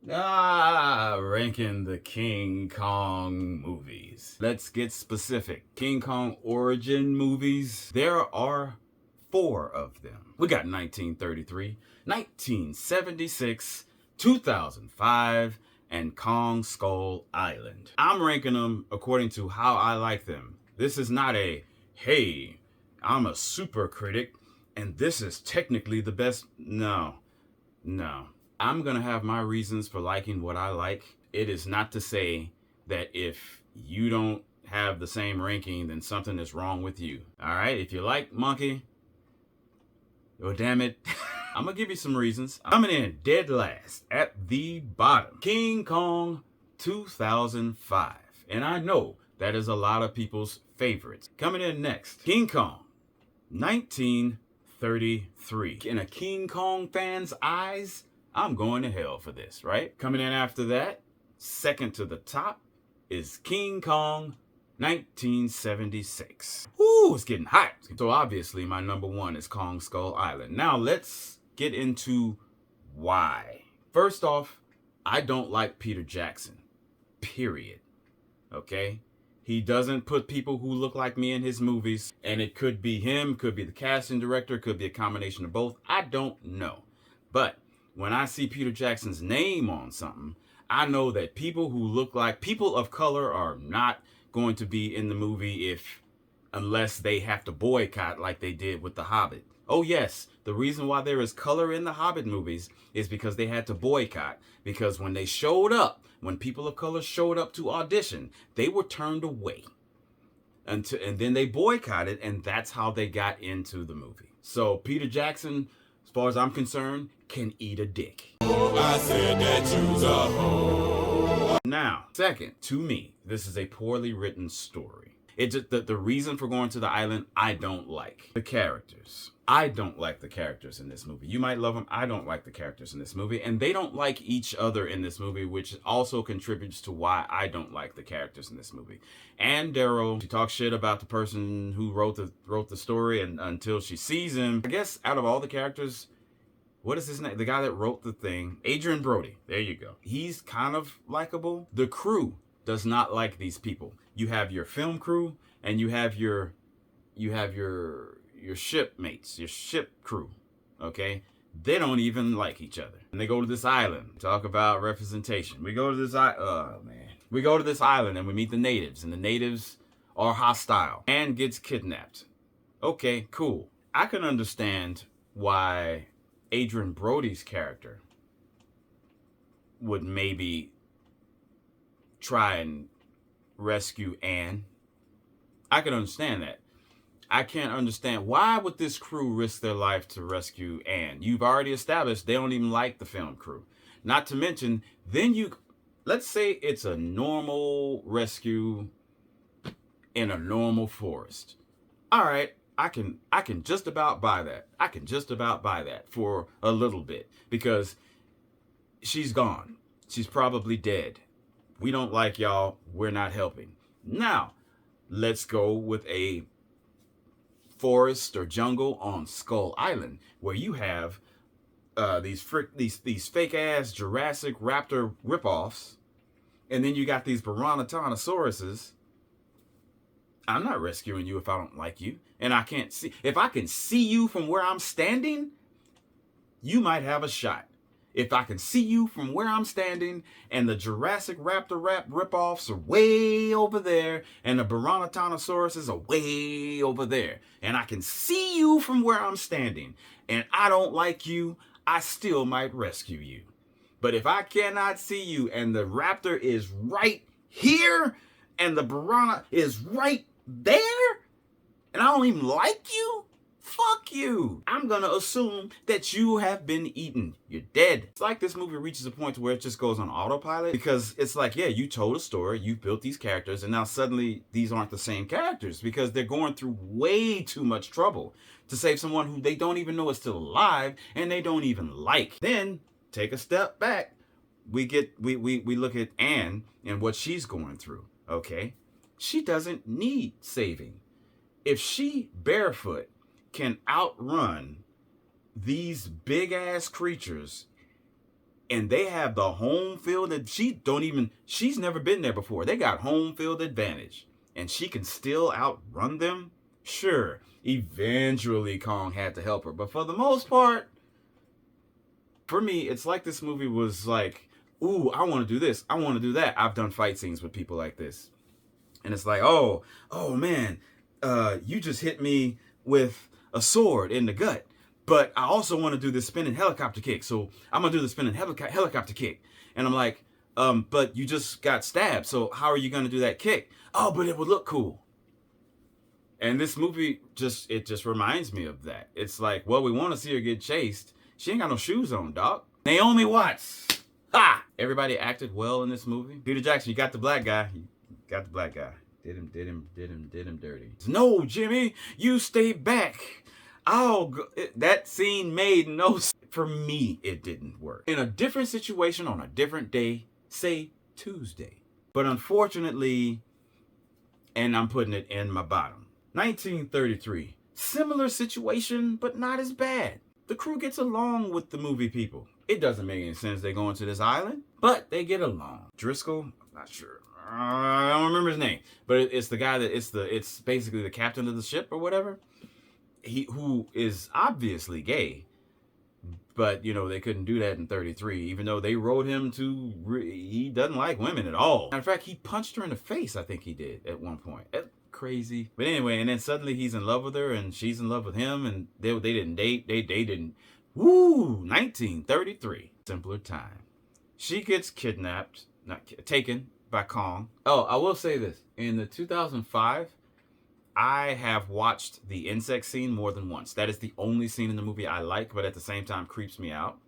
Ranking the King Kong movies. Let's get specific. King Kong origin movies. There are 4 of them. We got 1933, 1976, 2005, and Kong Skull Island. I'm ranking them according to how I like them. This is not a, hey, I'm a super critic and this is technically the best. No. I'm going to have my reasons for liking what I like. It is not to say that if you don't have the same ranking, then something is wrong with you. All right? If you like Monkey, oh, damn it. I'm going to give you some reasons. Coming in dead last at the bottom, King Kong 2005. And I know that is a lot of people's favorites. Coming in next, King Kong 1933. In a King Kong fan's eyes, I'm going to hell for this, right? Coming in after that, second to the top, is King Kong 1976. Ooh, it's getting hot. So obviously my number 1 is Kong Skull Island. Now let's get into why. First off, I don't like Peter Jackson, period. Okay? He doesn't put people who look like me in his movies, and it could be him, could be the casting director, could be a combination of both. I don't know. But when I see Peter Jackson's name on something, I know that people who look like people of color are not going to be in the movie unless they have to boycott like they did with The Hobbit. Oh yes, the reason why there is color in the Hobbit movies is because they had to boycott. Because when they showed up, when people of color showed up to audition, they were turned away. And then they boycotted, and that's how they got into the movie. So Peter Jackson, as far as I'm concerned, can eat a dick. I said that you's a hoe. Now, second, to me, this is a poorly written story. It's just the reason for going to the island, I don't like. The characters. I don't like the characters in this movie. You might love them. I don't like the characters in this movie. And they don't like each other in this movie, which also contributes to why I don't like the characters in this movie. And Daryl, she talks shit about the person who wrote the story, and until she sees him, I guess out of all the characters, what is his name? The guy that wrote the thing, Adrian Brody. There you go. He's kind of likable. The crew does not like these people. You have your film crew, and you have your shipmates, your ship crew. Okay, they don't even like each other. And they go to this island. Talk about representation. We go to this We go to this island and we meet the natives, and the natives are hostile. Anne gets kidnapped. Okay, cool. I can understand why Adrian Brody's character would maybe try and rescue Anne. I can understand that. I can't understand why would this crew risk their life to rescue Anne. You've already established they don't even like the film crew. Not to mention, let's say it's a normal rescue in a normal forest. All right, I can just about buy that. I can just about buy that for a little bit, because she's gone. She's probably dead. We don't like y'all. We're not helping. Now, let's go with a forest or jungle on Skull Island, where you have these fake ass Jurassic Raptor ripoffs, and then you got these Piranhatonasauruses. I'm not rescuing you if I don't like you, and I can't see. If I can see you from where I'm standing, you might have a shot. If I can see you from where I'm standing, and the Jurassic Raptor ripoffs are way over there, and the Piranhatonasauruses are way over there, and I can see you from where I'm standing, and I don't like you, I still might rescue you. But if I cannot see you, and the raptor is right here, and the piranha is right there, and I don't even like you, fuck you. I'm gonna assume that you have been eaten. You're dead. It's like this movie reaches a point where it just goes on autopilot, because it's like, yeah, you told a story, you built these characters, and now suddenly these aren't the same characters because they're going through way too much trouble to save someone who they don't even know is still alive and they don't even like. Then take a step back. We look at Anne and what she's going through. Okay, she doesn't need saving. If she barefoot can outrun these big ass creatures And they have the home field that she's never been there before. They got home field advantage. And she can still outrun them? Sure, eventually Kong had to help her. But for the most part, for me, it's like this movie was like, ooh, I want to do this. I want to do that. I've done fight scenes with people like this. And it's like, oh man, you just hit me with a sword in the gut. But I also want to do this spinning helicopter kick. So I'm going to do the spinning helicopter kick. And I'm like, but you just got stabbed. So how are you going to do that kick? Oh, but it would look cool. And this movie just reminds me of that. It's like, well, we want to see her get chased. She ain't got no shoes on, dog. Naomi Watts. Ha! Everybody acted well in this movie. Peter Jackson, you got the black guy. You got the black guy. Did him dirty. No, Jimmy, you stay back. I'll go. That scene made no sense. For me, it didn't work. In a different situation on a different day, say Tuesday. But unfortunately, and I'm putting it in my bottom, 1933. Similar situation, but not as bad. The crew gets along with the movie people. It doesn't make any sense they go into this island, but they get along. Driscoll, I'm not sure. I don't remember his name, but it's the guy that it's basically the captain of the ship or whatever. Who is obviously gay, but you know they couldn't do that in 33, even though they wrote him to. He doesn't like women at all. Matter of fact, he punched her in the face. I think he did at one point. That's crazy. But anyway, and then suddenly he's in love with her, and she's in love with him, and they didn't date. They didn't. Woo! 1933. Simpler time. She gets kidnapped, taken by Kong. Oh, I will say this: in the 2005. I have watched the insect scene more than once. That is the only scene in the movie I like, but at the same time creeps me out.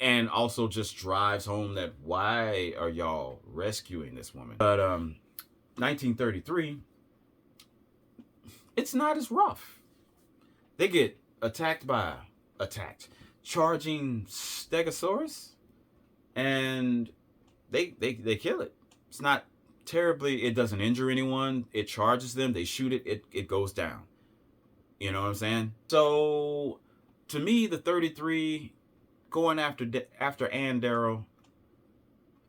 And also just drives home that why are y'all rescuing this woman? But 1933, it's not as rough. They get charging stegosaurus, and they kill it. It's not terribly, it doesn't injure anyone. It charges them, they shoot it, it goes down. You know what I'm saying? So to me, the 33 going after Ann Darrow,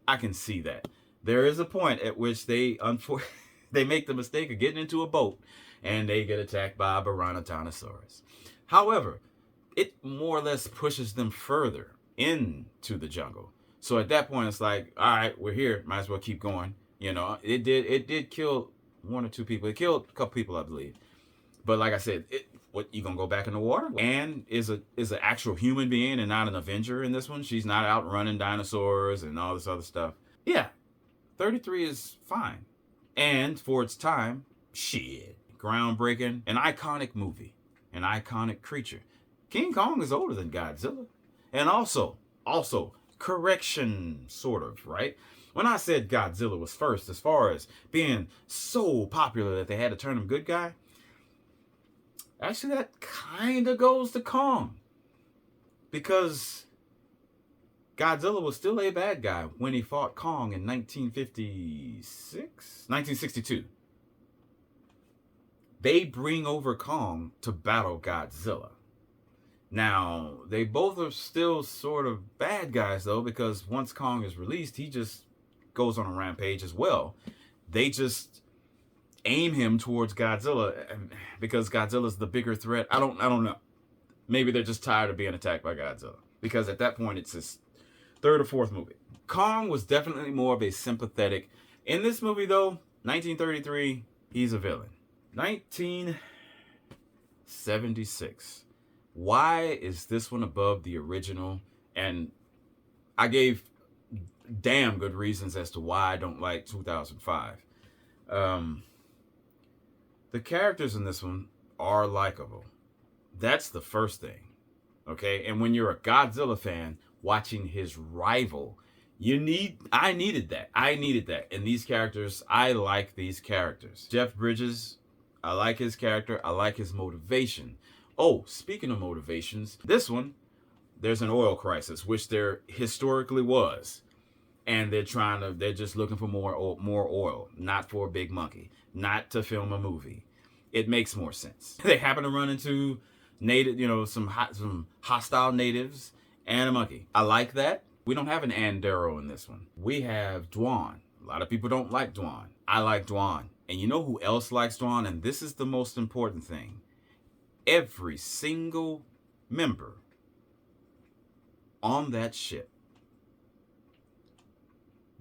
I can see that. There is a point at which they make the mistake of getting into a boat and they get attacked by a Baranatanosaurus. However, it more or less pushes them further into the jungle. So at that point, it's like, all right, we're here, might as well keep going. You know, it did kill one or two people. It killed a couple people, I believe. But like I said, what, you gonna go back in the water? Anne is an actual human being and not an Avenger in this one. She's not out running dinosaurs and all this other stuff. Yeah, 33 is fine. And for its time, shit, groundbreaking, an iconic movie, an iconic creature. King Kong is older than Godzilla. And also, correction, sort of, right? When I said Godzilla was first as far as being so popular that they had to turn him good guy, actually that kind of goes to Kong. Because Godzilla was still a bad guy when he fought Kong in 1962. They bring over Kong to battle Godzilla. Now, they both are still sort of bad guys, though, because once Kong is released, he just goes on a rampage as well. They just aim him towards Godzilla because Godzilla's the bigger threat. I don't know. Maybe they're just tired of being attacked by Godzilla, because at that point it's his third or fourth movie. Kong was definitely more of a sympathetic. In this movie, though, 1933, he's a villain. 1976. Why is this one above the original? And I gave damn good reasons as to why I don't like 2005. The characters in this one are likable. That's the first thing. Okay? And when you're a Godzilla fan watching his rival, I needed that. And these characters, I like these characters. Jeff Bridges, I like his character. I like his motivation. Oh, speaking of motivations, this one, there's an oil crisis, which there historically was. And they're just looking for more oil, not for a big monkey, not to film a movie. It makes more sense. They happen to run into some hostile natives and a monkey. I like that. We don't have an Andero in this one. We have Dwan. A lot of people don't like Dwan. I like Dwan. And you know who else likes Dwan? And this is the most important thing. Every single member on that ship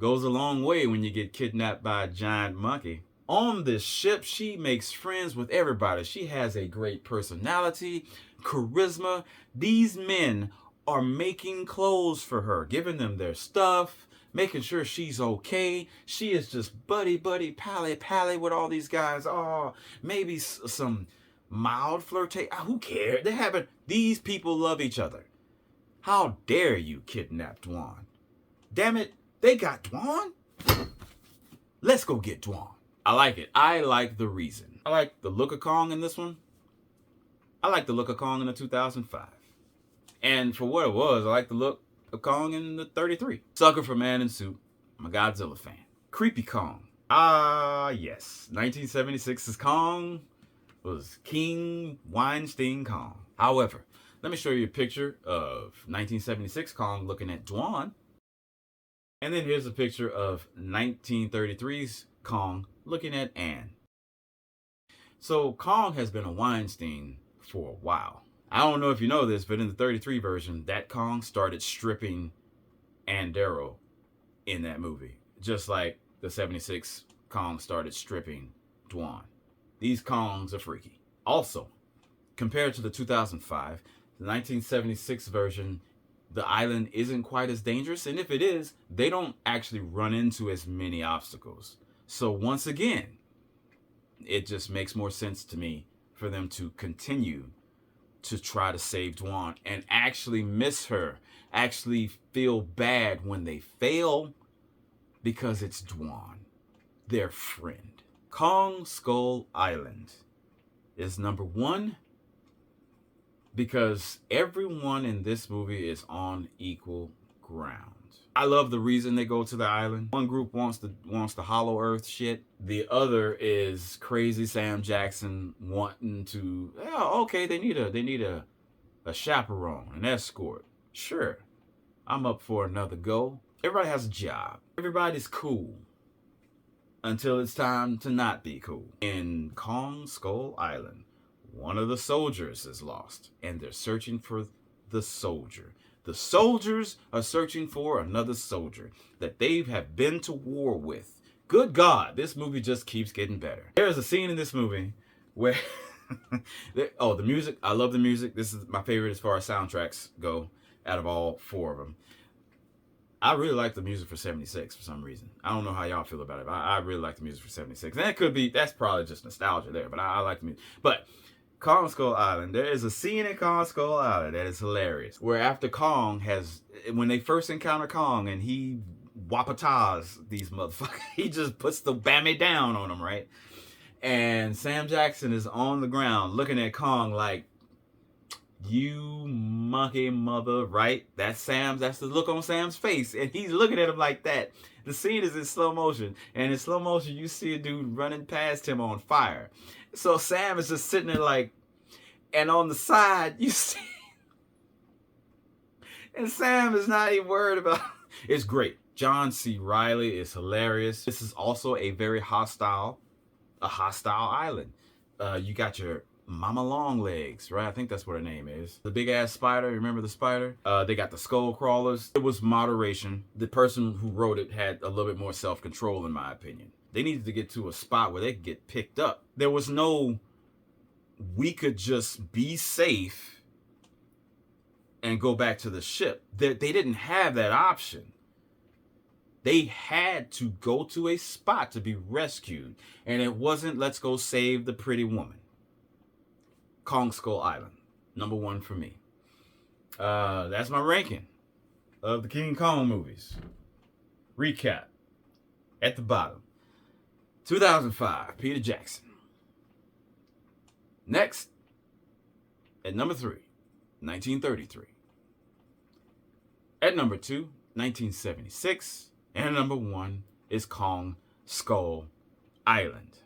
goes a long way when you get kidnapped by a giant monkey. On this ship, she makes friends with everybody. She has a great personality, charisma. These men are making clothes for her, giving them their stuff, making sure she's okay. She is just buddy, pally with all these guys. Oh, maybe some mild flirtation. Who cares? These people love each other. How dare you kidnap Dwan? Damn it, they got Dwan? Let's go get Dwan. I like it. I like the reason. I like the look of Kong in this one. I like the look of Kong in the 2005. And for what it was, I like the look of Kong in the 33. Sucker for Man in Suit. I'm a Godzilla fan. Creepy Kong. Yes. 1976's Kong was King Weinstein Kong. However, let me show you a picture of 1976 Kong looking at Dwan. And then here's a picture of 1933's Kong looking at Anne. So Kong has been a Weinstein for a while. I don't know if you know this, but in the 33 version, that Kong started stripping Andero in that movie. Just like the 76 Kong started stripping Dwan. These Kongs are freaky. Also, compared to the 2005, the 1976 version, the island isn't quite as dangerous. And if it is, they don't actually run into as many obstacles. So once again, it just makes more sense to me for them to continue to try to save Dwan and actually miss her, actually feel bad when they fail because it's Dwan, their friend. Kong Skull Island is number one because everyone in this movie is on equal ground. I love the reason they go to the island. One group wants the Hollow Earth shit. The other is crazy Sam Jackson wanting to. Oh, okay, they need a chaperone, an escort. Sure, I'm up for another go. Everybody has a job. Everybody's cool until it's time to not be cool. In Kong Skull Island, one of the soldiers is lost, and they're searching for the soldier. The soldiers are searching for another soldier that they have been to war with. Good God, this movie just keeps getting better. There is a scene in this movie where... the music. I love the music. This is my favorite as far as soundtracks go out of all four of them. I really like the music for 76 for some reason. I don't know how y'all feel about it, but I really like the music for 76. And that's probably just nostalgia there, but I like the music. But Kong Skull Island, there is a scene in Kong Skull Island that is hilarious, where after when they first encounter Kong and he wapatas these motherfuckers, he just puts the bammy down on them, right? And Sam Jackson is on the ground looking at Kong like, you monkey mother, right? That's the look on Sam's face. And he's looking at him like that. The scene is in slow motion. And in slow motion, you see a dude running past him on fire. So Sam is just sitting there like, and on the side, you see, and Sam is not even worried about it. It's great. John C. Reilly is hilarious. This is also a very hostile island. You got your Mama Longlegs, right? I think that's what her name is. The big ass spider. Remember the spider? They got the skull crawlers. It was moderation. The person who wrote it had a little bit more self-control, in my opinion. They needed to get to a spot where they could get picked up. There was no, we could just be safe and go back to the ship. They didn't have that option. They had to go to a spot to be rescued. And it wasn't, let's go save the pretty woman. Kong Skull Island, number one for me. That's my ranking of the King Kong movies. Recap. At the bottom. 2005, Peter Jackson. Next, at number 3, 1933. At number 2, 1976. And at number 1 is Kong Skull Island.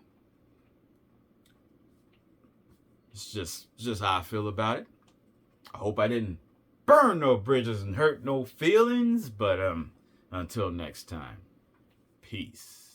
It's just how I feel about it. I hope I didn't burn no bridges and hurt no feelings. But until next time, peace.